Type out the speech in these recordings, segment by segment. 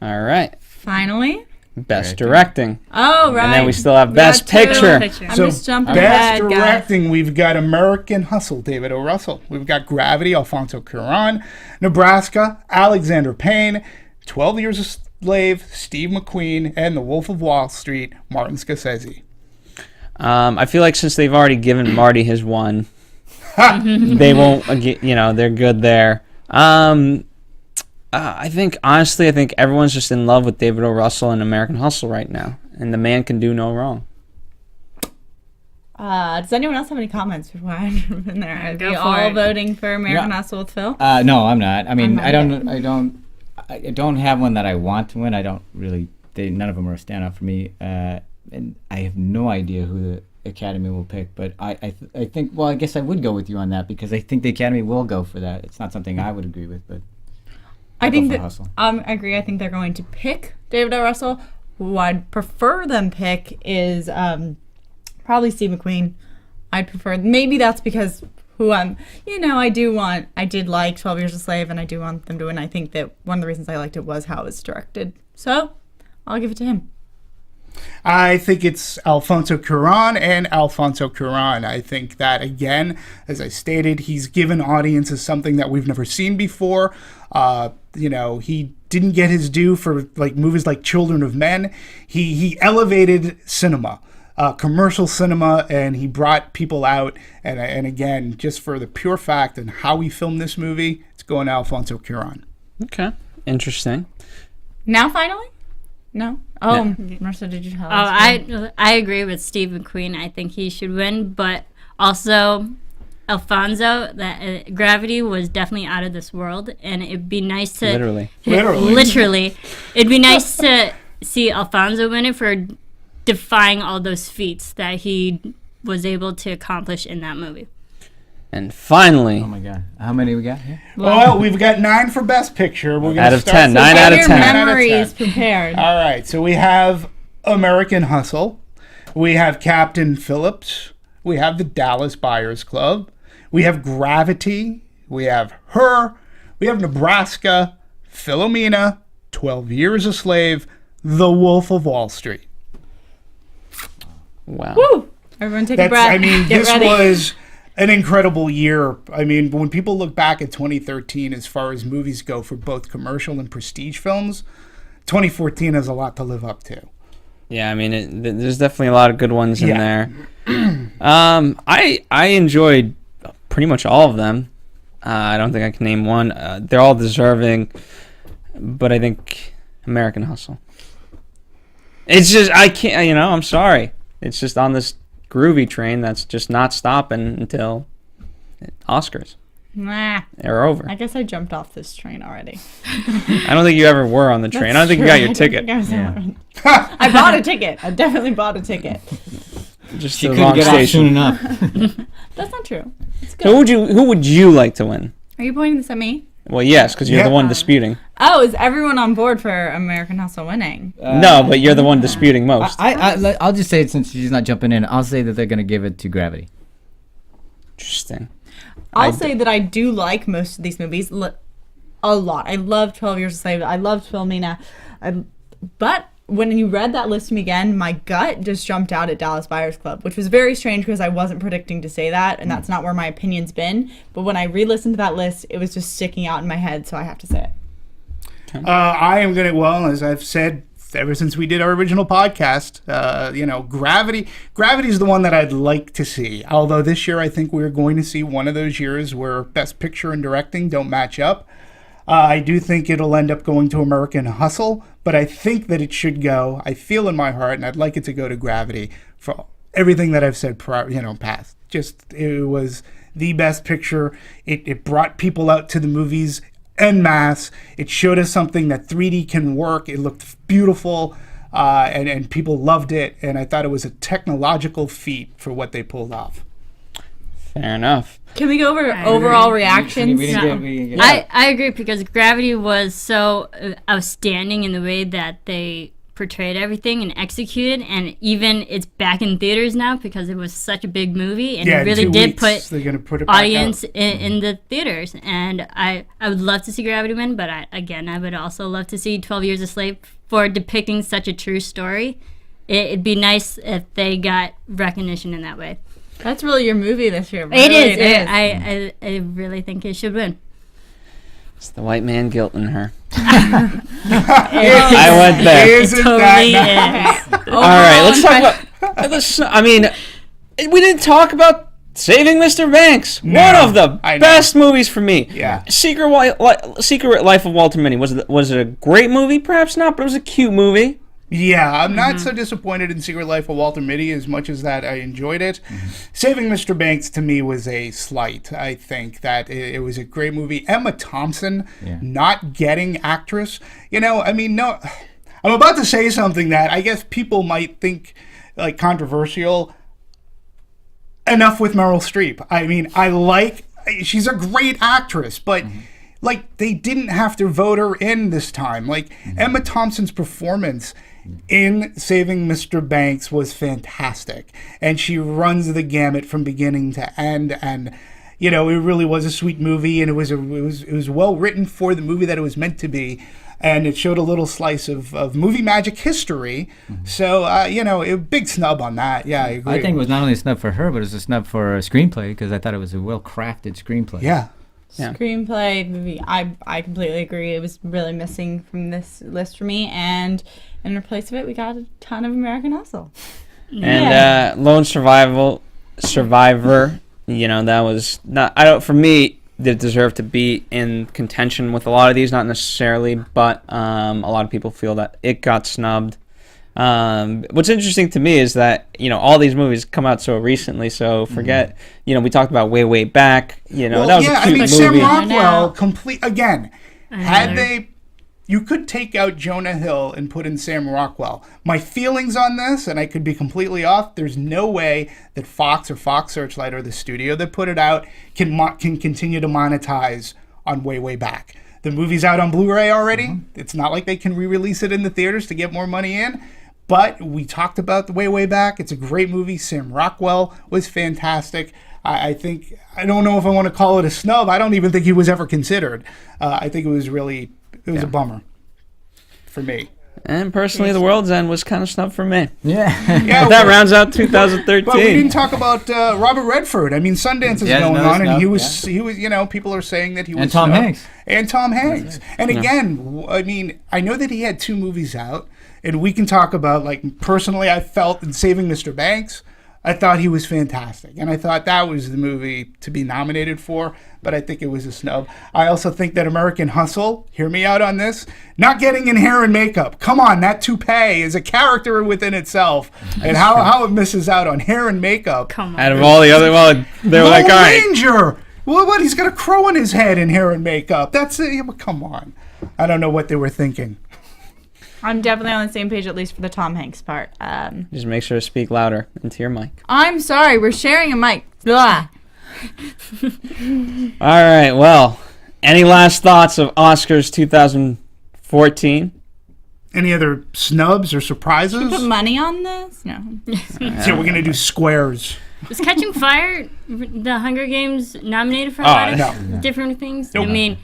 All right. Finally. Best directing. Oh, right. And then we still have Best Picture. I'm just jumping Best ahead, directing, we've got American Hustle, David O. Russell. We've got Gravity, Alfonso Cuarón. Nebraska, Alexander Payne. 12 Years a Slave, Steve McQueen. And The Wolf of Wall Street, Martin Scorsese. I feel like since they've already given Marty his one, they won't, they're good there. I think everyone's just in love with David O. Russell and American Hustle right now, and the man can do no wrong. Does anyone else have any comments before I jump in there? Are we all voting for American Hustle with Phil? No, I'm not. I mean, I don't have one that I want to win. I don't really. None of them are a standout for me, and I have no idea who the Academy will pick. But I think. Well, I guess I would go with you on that because I think the Academy will go for that. It's not something I would agree with, but. I think that I agree. I think they're going to pick David O. Russell. Who I'd prefer them pick is probably Steve McQueen. I'd prefer. Maybe that's because I did like 12 Years a Slave, and I do want them to win. I think that one of the reasons I liked it was how it was directed. So I'll give it to him. I think it's Alfonso Cuarón and Alfonso Cuarón. I think that, again, as I stated, he's given audiences something that we've never seen before. He didn't get his due for movies like Children of Men. He elevated cinema, commercial cinema, and he brought people out. And again, just for the pure fact and how he filmed this movie, it's going to Alfonso Cuarón. Okay, interesting. Now, finally? No? Oh, yeah. Marissa, did you tell us? I agree with Steve McQueen. I think he should win, but also Alfonso, that Gravity was definitely out of this world, and it'd be nice to literally it'd be nice to see Alfonso win it for defying all those feats that he was able to accomplish in that movie. And finally, oh my God, how many we got here? Well, we've got 9 for Best Picture. We're out of 10, 9 out of 10. Memories prepared. All right, so we have American Hustle, we have Captain Phillips, we have the Dallas Buyers Club, we have Gravity, we have Her, we have Nebraska, Philomena, 12 Years a Slave, The Wolf of Wall Street. Wow. Woo! Everyone take a breath. I mean, Get this ready. was an incredible year. I mean, when people look back at 2013 as far as movies go for both commercial and prestige films, 2014 has a lot to live up to. Yeah, I mean, there's definitely a lot of good ones in there. I enjoyed pretty much all of them. I don't think I can name one. They're all deserving, but I think American Hustle. It's just, I can't, I'm sorry. It's just on this groovy train that's just not stopping until Oscars. Nah. They're over. I guess I jumped off this train already. I don't think you ever were on the train. I don't think you got your ticket. I bought a ticket. I definitely bought a ticket. Just she the couldn't wrong get station. off soon enough. That's not true. It's good. So who would you like to win? Are you pointing this at me? Well, yes, because you're the one disputing. Oh, is everyone on board for American Hustle winning? No, but you're the one disputing most. I'll just say it since she's not jumping in. I'll say that they're going to give it to Gravity. Interesting. I'll say that I do like most of these movies a lot. I love 12 Years a Slave. I loved Philomena. But when you read that list to me again, my gut just jumped out at Dallas Buyers Club, which was very strange because I wasn't predicting to say that, and that's not where my opinion's been. But when I re-listened to that list, it was just sticking out in my head, so I have to say it. I am going to, well, as I've said ever since we did our original podcast, Gravity is the one that I'd like to see. Although this year I think we're going to see one of those years where Best Picture and Directing don't match up. I do think it'll end up going to American Hustle, but I think that it should go. I feel in my heart, and I'd like it to go to Gravity for everything that I've said past. Just, it was the best picture. It brought people out to the movies en masse. It showed us something that 3D can work. It looked beautiful, and people loved it, and I thought it was a technological feat for what they pulled off. Fair enough. Can we go over overall reactions? I agree because Gravity was so outstanding in the way that they portrayed everything and executed, and even it's back in theaters now because it was such a big movie, and it really did put it audience in the theaters. And I would love to see Gravity win, but I would also love to see 12 Years a Slave for depicting such a true story. It'd be nice if they got recognition in that way. That's really your movie this year. It is. I really think it should win. It's the white man guilt in her. I went there. Isn't Totally that is. All right, let's talk about. I mean, we didn't talk about Saving Mr. Banks. No, One of the I know. best movies for me. Yeah. Secret Life of Walter Mitty. Was it a great movie? Perhaps not, but it was a cute movie. Yeah, I'm not so disappointed in Secret Life of Walter Mitty as much as that I enjoyed it. Saving Mr. Banks to me was a slight. I think that it was a great movie. Emma Thompson not getting actress. No, I'm about to say something that I guess people might think like controversial. Enough with Meryl Streep. I mean, she's a great actress, but like they didn't have to vote her in this time. Like Emma Thompson's performance in Saving Mr. Banks was fantastic, and she runs the gamut from beginning to end. And it really was a sweet movie, and it was well written for the movie that it was meant to be, and it showed a little slice of movie magic history. So a big snub on that. Yeah, I agree. I think it was not only a snub for her, but it was a snub for a screenplay because I thought it was a well crafted screenplay. Yeah. Screenplay movie. I completely agree. It was really missing from this list for me, and in replace of it, we got a ton of American Hustle. And Lone Survivor. That was not. For me, they deserve to be in contention with a lot of these, not necessarily, but a lot of people feel that it got snubbed. What's interesting to me is that all these movies come out so recently. So forget we talked about way back. That was a cute movie. Sam Rockwell you could take out Jonah Hill and put in Sam Rockwell. My feelings on this, and I could be completely off, there's no way that Fox or Fox Searchlight or the studio that put it out can continue to monetize on way back. The movie's out on Blu-ray already. It's not like they can re-release it in the theaters to get more money in. But we talked about the way back. It's a great movie. Sam Rockwell was fantastic. I don't know if I want to call it a snub. I don't even think he was ever considered. I think it was a bummer for me. And personally, The World's End was kind of snubbed for me. Yeah. That rounds out 2013. But we didn't talk about Robert Redford. I mean, Sundance is going on, and he was. People are saying that he was. And Tom Hanks. And Tom Hanks. And again, I mean, I know that he had 2 movies out, and we can talk about, like, personally, I felt in Saving Mr. Banks, I thought he was fantastic, and I thought that was the movie to be nominated for, but I think it was a snub. I also think that American Hustle, hear me out on this, not getting in hair and makeup. Come on, that toupee is a character within itself, and how it misses out on hair and makeup. Come on. Out of all the other, they were like, all right. Ranger! Well, what? He's got a crow in his head in hair and makeup. That's it. Come on. I don't know what they were thinking. I'm definitely on the same page, at least for the Tom Hanks part. Just make sure to speak louder into your mic. I'm sorry, we're sharing a mic. Blah. All right, well, any last thoughts of Oscars 2014? Any other snubs or surprises? Put money on this? No. So we're going to do squares. Was Catching Fire, the Hunger Games, nominated for a lot of different things? Nope. I mean,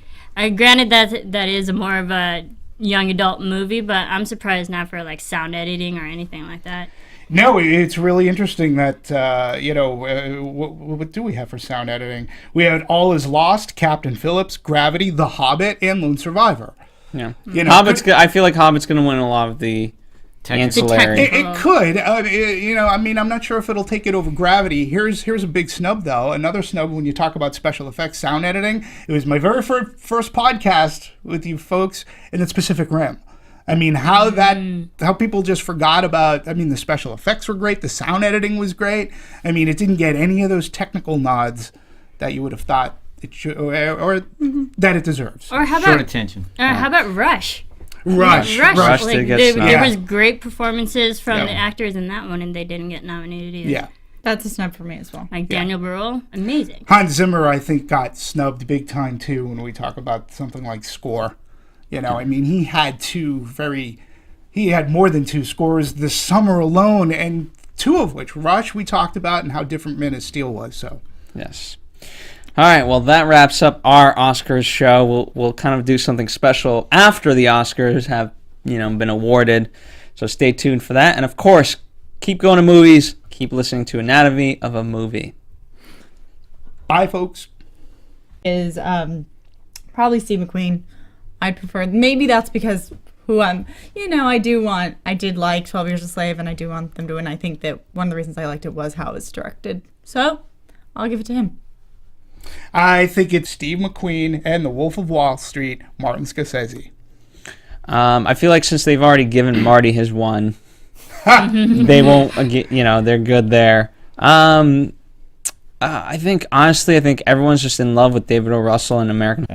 granted that is more of a young adult movie, but I'm surprised not for like sound editing or anything like that. No, it's really interesting that, what do we have for sound editing? We had All Is Lost, Captain Phillips, Gravity, The Hobbit, and Lone Survivor. Yeah. I feel like Hobbit's going to win a lot of the ancillary. It could. I'm not sure if it'll take it over Gravity. Here's a big snub, though. Another snub when you talk about special effects, sound editing. It was my very first podcast with you folks in the Pacific Rim. I mean, how people just forgot about, the special effects were great. The sound editing was great. I mean, it didn't get any of those technical nods that you would have thought it should, or that it deserves. Or how Short attention. How about Rush? Rush. Like, there was Yeah. great performances from the actors in that one, and they didn't get nominated either. Yeah. That's a snub for me as well. Like Daniel Baruch, amazing. Hans Zimmer, I think, got snubbed big time, too, when we talk about something like score. He had he had more than 2 scores this summer alone, and 2 of which, Rush, we talked about, and how different Men of Steel was. So yes. All right, well, that wraps up our Oscars show. We'll kind of do something special after the Oscars have, been awarded. So stay tuned for that. And, of course, keep going to movies. Keep listening to Anatomy of a Movie. Bye, folks. Is probably Steve McQueen. I'd prefer, maybe that's because who I'm, I did like 12 Years a Slave, and I do want them to win. I think that one of the reasons I liked it was how it was directed. So I'll give it to him. I think it's Steve McQueen and The Wolf of Wall Street, Martin Scorsese. I feel like since they've already given Marty his one, they won't, they're good there. I think everyone's just in love with David O. Russell and American.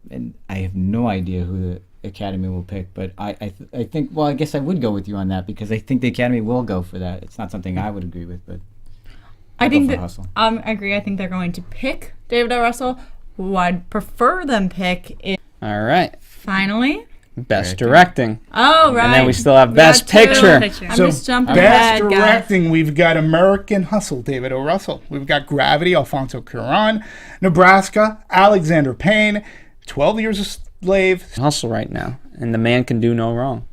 And I have no idea who the Academy will pick, but I think, well, I guess I would go with you on that because I think the Academy will go for that. It's not something I would agree with, but I think that I agree. I think they're going to pick David O. Russell. Who I'd prefer them pick is all right. Finally, Best Directing. Oh, right. And then we still have Best Picture. I'm just jumping Best ahead, Directing, guys. we've got American Hustle, David O. Russell. We've got Gravity, Alfonso Cuarón. Nebraska, Alexander Payne. 12 Years a Slave. Hustle right now, and the man can do no wrong.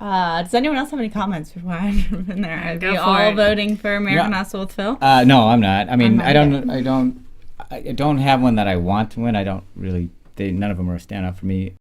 Does anyone else have any comments before I jump in there? Are we all for it. voting for American Hustle with Phil? No, I'm not. I mean, I'm I don't have one that I want to win. I don't really. None of them are a standout for me.